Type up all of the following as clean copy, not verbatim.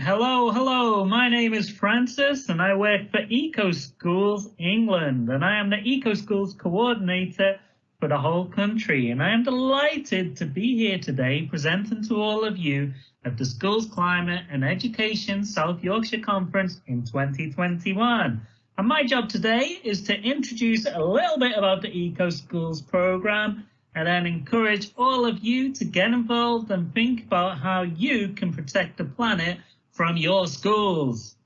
Hello, my name is Francis and I work for Eco Schools England, and I am the Eco Schools coordinator for the whole country, and I am delighted to be here today presenting to all of you at the Schools Climate and Education South Yorkshire Conference in 2021. And my job today is to introduce a little bit about the Eco Schools programme and then encourage all of you to get involved and think about how you can protect the planet from your schools.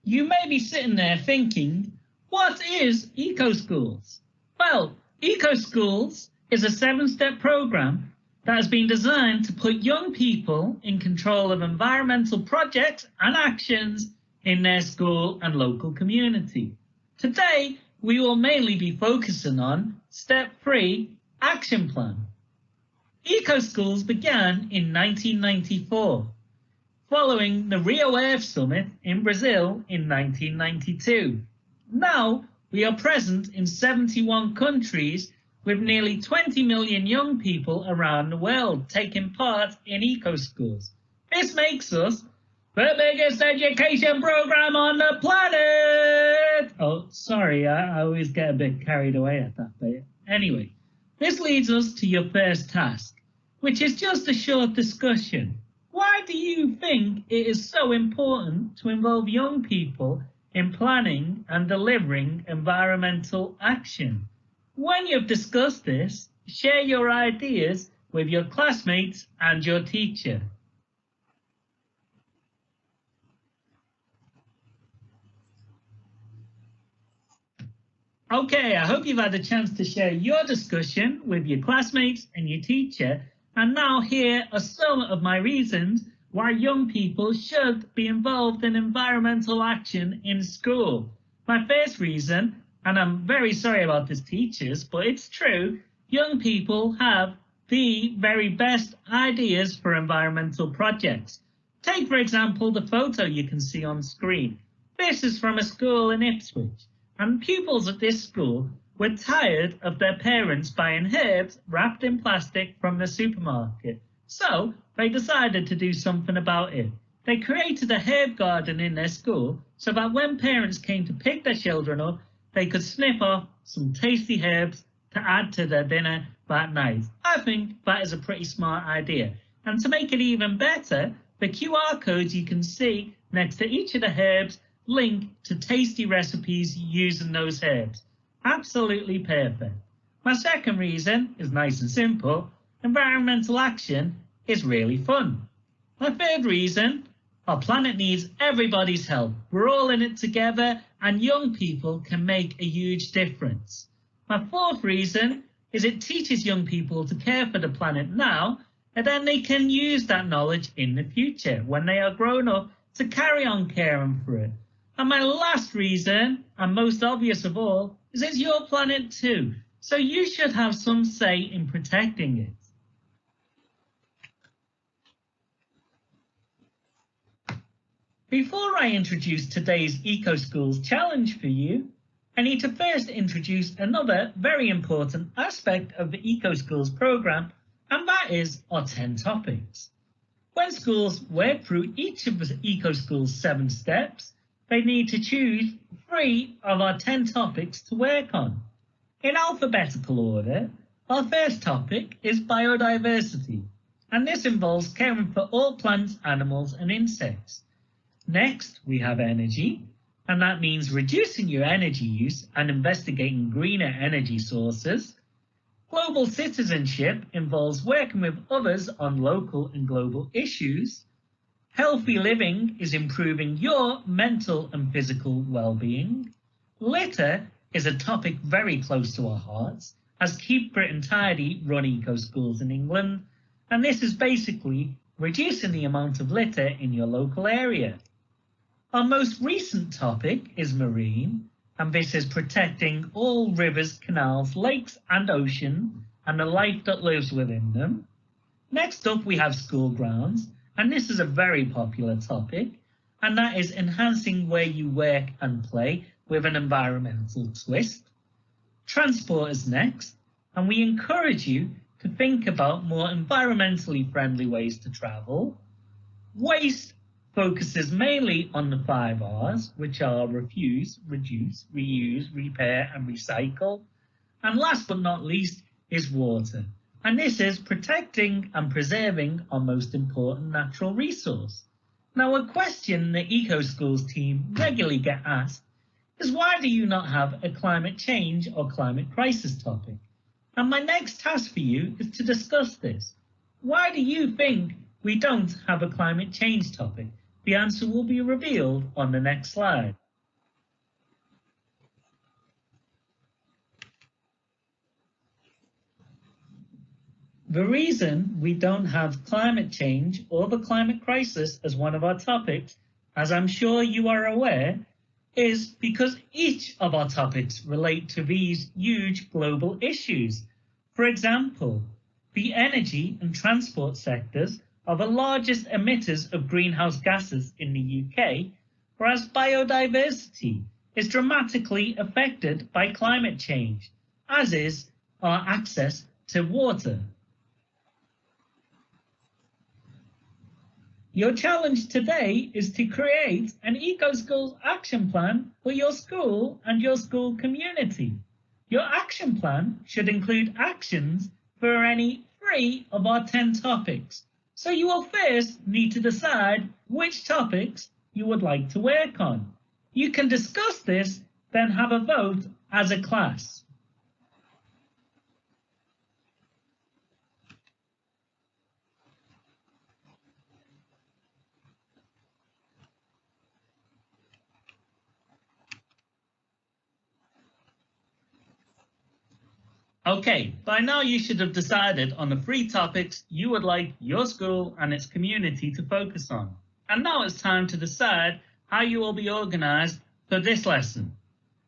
You may be sitting there thinking, what is Eco Schools? Well, Eco Schools is a 7-step program that has been designed to put young people in control of environmental projects and actions in their school and local community. Today, we will mainly be focusing on Step 3, Action Plan. Eco Schools began in 1994, following the Rio Earth Summit in Brazil in 1992. Now, we are present in 71 countries with nearly 20 million young people around the world taking part in Eco Schools. This makes us the biggest education program on the planet! Oh, sorry, I always get a bit carried away at that bit. Anyway, this leads us to your first task, which is just a short discussion. Why do you think it is so important to involve young people in planning and delivering environmental action? When you've discussed this, share your ideas with your classmates and your teacher. Okay, I hope you've had a chance to share your discussion with your classmates and your teacher. And now here are some of my reasons why young people should be involved in environmental action in school. My first reason, and I'm very sorry about this, teachers, but it's true, young people have the very best ideas for environmental projects. Take, for example, the photo you can see on screen. This is from a school in Ipswich, and pupils at this school were tired of their parents buying herbs wrapped in plastic from the supermarket. So they decided to do something about it. They created a herb garden in their school so that when parents came to pick their children up, they could snip off some tasty herbs to add to their dinner that night. I think that is a pretty smart idea. And to make it even better, the QR codes you can see next to each of the herbs link to tasty recipes using those herbs. Absolutely perfect. My second reason is nice and simple. Environmental action is really fun. My third reason, our planet needs everybody's help. We're all in it together and young people can make a huge difference. My fourth reason is it teaches young people to care for the planet now, and then they can use that knowledge in the future when they are grown up to carry on caring for it. And my last reason, and most obvious of all, is it's your planet too, so you should have some say in protecting it. Before I introduce today's Eco Schools challenge for you, I need to first introduce another very important aspect of the Eco Schools programme, and that is our 10 topics. When schools work through each of the Eco Schools 7 steps, they need to choose 3 of our 10 topics to work on. In alphabetical order, our first topic is biodiversity, and this involves caring for all plants, animals and insects. Next, we have energy, and that means reducing your energy use and investigating greener energy sources. Global citizenship involves working with others on local and global issues. Healthy living is improving your mental and physical well-being. Litter is a topic very close to our hearts, as Keep Britain Tidy run Eco Schools in England, and this is basically reducing the amount of litter in your local area. Our most recent topic is marine, and this is protecting all rivers, canals, lakes and oceans and the life that lives within them. Next up we have school grounds, and this is a very popular topic, and that is enhancing where you work and play with an environmental twist. Transport is next, and we encourage you to think about more environmentally friendly ways to travel. Waste focuses mainly on the 5 Rs, which are refuse, reduce, reuse, repair, and recycle. And last but not least is water. And this is protecting and preserving our most important natural resource. Now, a question the EcoSchools team regularly get asked is, why do you not have a climate change or climate crisis topic? And my next task for you is to discuss this. Why do you think we don't have a climate change topic? The answer will be revealed on the next slide. The reason we don't have climate change or the climate crisis as one of our topics, as I'm sure you are aware, is because each of our topics relate to these huge global issues. For example, the energy and transport sectors are the largest emitters of greenhouse gases in the UK, whereas biodiversity is dramatically affected by climate change, as is our access to water. Your challenge today is to create an EcoSchools action plan for your school and your school community. Your action plan should include actions for any 3 of our 10 topics. So you will first need to decide which topics you would like to work on. You can discuss this, then have a vote as a class. Okay, by now you should have decided on the 3 topics you would like your school and its community to focus on. And now it's time to decide how you will be organised for this lesson.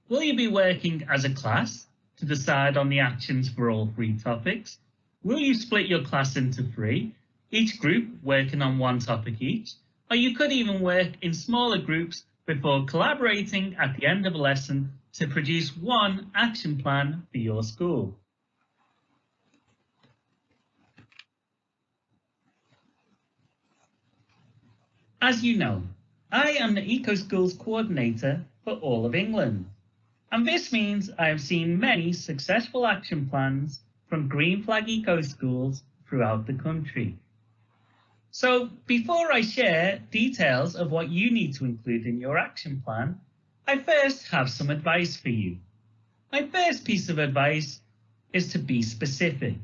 Will you be working as a class to decide on the actions for all 3 topics? Will you split your class into 3, each group working on 1 topic each? Or you could even work in smaller groups before collaborating at the end of a lesson to produce 1 action plan for your school. As you know, I am the EcoSchools coordinator for all of England. And this means I have seen many successful action plans from Green Flag EcoSchools throughout the country. So before I share details of what you need to include in your action plan, I first have some advice for you. My first piece of advice is to be specific.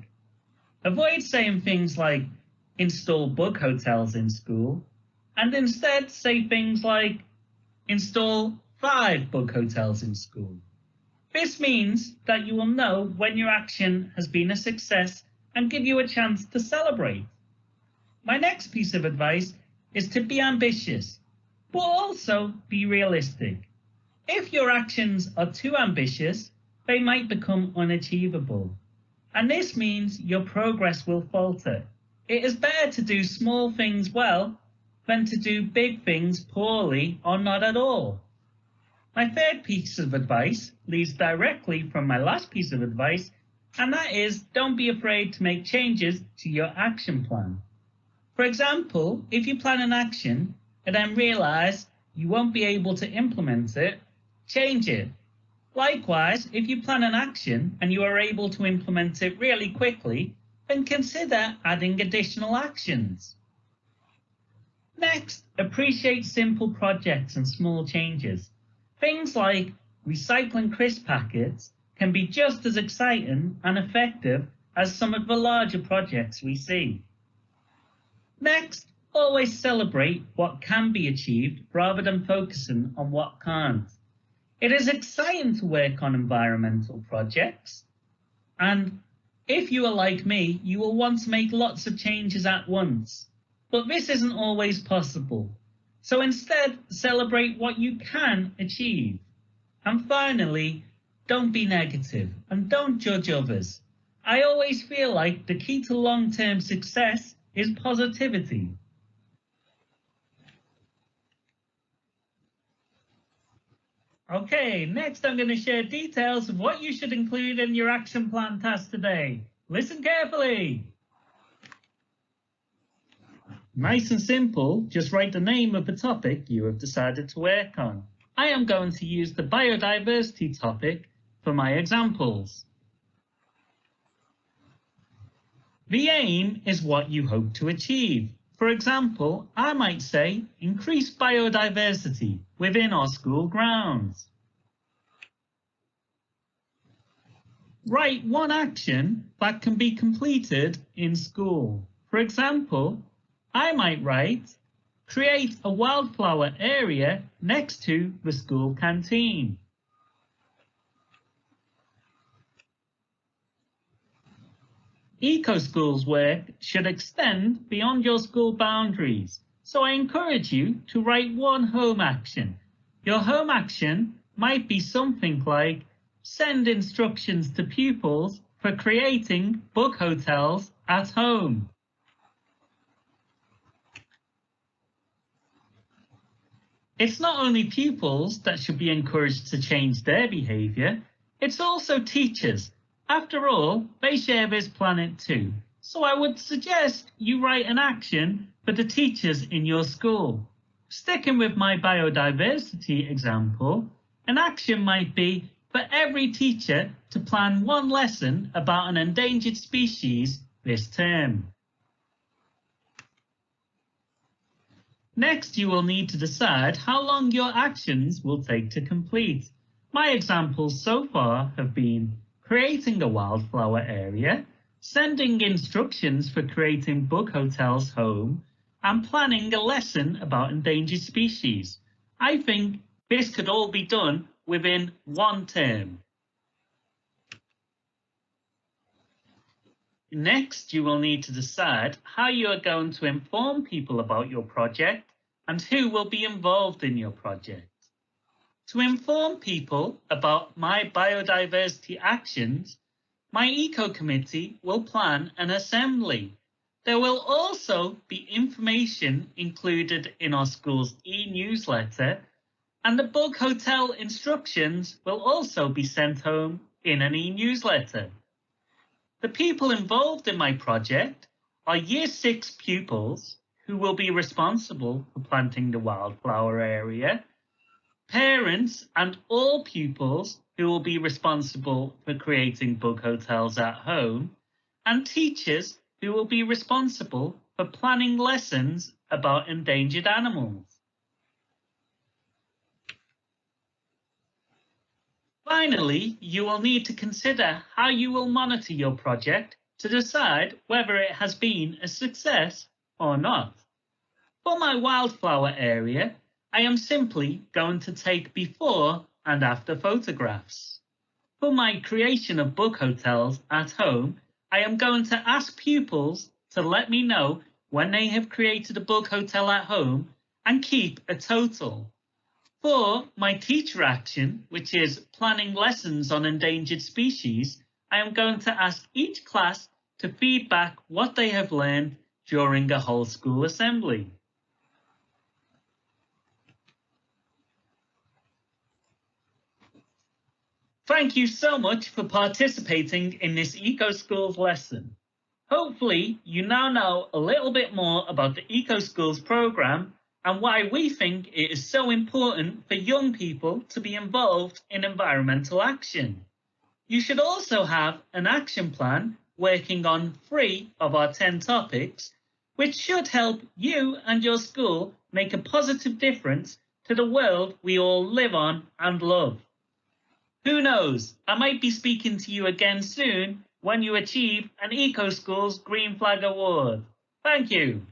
Avoid saying things like install bug hotels in school, and instead say things like install 5 bug hotels in school. This means that you will know when your action has been a success and give you a chance to celebrate. My next piece of advice is to be ambitious, but also be realistic. If your actions are too ambitious, they might become unachievable. And this means your progress will falter. It is better to do small things well than to do big things poorly or not at all. My third piece of advice leads directly from my last piece of advice, and that is, don't be afraid to make changes to your action plan. For example, if you plan an action and then realize you won't be able to implement it, change it. Likewise, if you plan an action and you are able to implement it really quickly, then consider adding additional actions. Next, appreciate simple projects and small changes. Things like recycling crisp packets can be just as exciting and effective as some of the larger projects we see. Next, always celebrate what can be achieved rather than focusing on what can't. It is exciting to work on environmental projects, and if you are like me, you will want to make lots of changes at once. But this isn't always possible. So instead, celebrate what you can achieve. And finally, don't be negative and don't judge others. I always feel like the key to long-term success is positivity. Okay, next I'm going to share details of what you should include in your action plan task today. Listen carefully. Nice and simple, just write the name of the topic you have decided to work on. I am going to use the biodiversity topic for my examples. The aim is what you hope to achieve. For example, I might say increase biodiversity within our school grounds. Write one action that can be completed in school. For example, I might write, create a wildflower area next to the school canteen. EcoSchool's work should extend beyond your school boundaries, so I encourage you to write one home action. Your home action might be something like send instructions to pupils for creating book hotels at home. It's not only pupils that should be encouraged to change their behaviour, it's also teachers. After all, they share this planet too. So I would suggest you write an action for the teachers in your school. Sticking with my biodiversity example, an action might be for every teacher to plan one lesson about an endangered species this term. Next, you will need to decide how long your actions will take to complete. My examples so far have been creating a wildflower area, sending instructions for creating book hotels home, and planning a lesson about endangered species. I think this could all be done within one term. Next, you will need to decide how you are going to inform people about your project and who will be involved in your project. To inform people about my biodiversity actions, my Eco Committee will plan an assembly. There will also be information included in our school's e-newsletter, and the book hotel instructions will also be sent home in an e-newsletter. The people involved in my project are Year 6 pupils who will be responsible for planting the wildflower area, parents and all pupils who will be responsible for creating book hotels at home, and teachers who will be responsible for planning lessons about endangered animals. Finally, you will need to consider how you will monitor your project to decide whether it has been a success or not. For my wildflower area, I am simply going to take before and after photographs. For my creation of book hotels at home, I am going to ask pupils to let me know when they have created a book hotel at home and keep a total. For my teacher action, which is planning lessons on endangered species, I am going to ask each class to feedback what they have learned during a whole school assembly. Thank you so much for participating in this EcoSchools lesson. Hopefully, you now know a little bit more about the EcoSchools program and why we think it is so important for young people to be involved in environmental action. You should also have an action plan working on 3 of our 10 topics, which should help you and your school make a positive difference to the world we all live on and love. Who knows, I might be speaking to you again soon when you achieve an EcoSchools Green Flag Award. Thank you.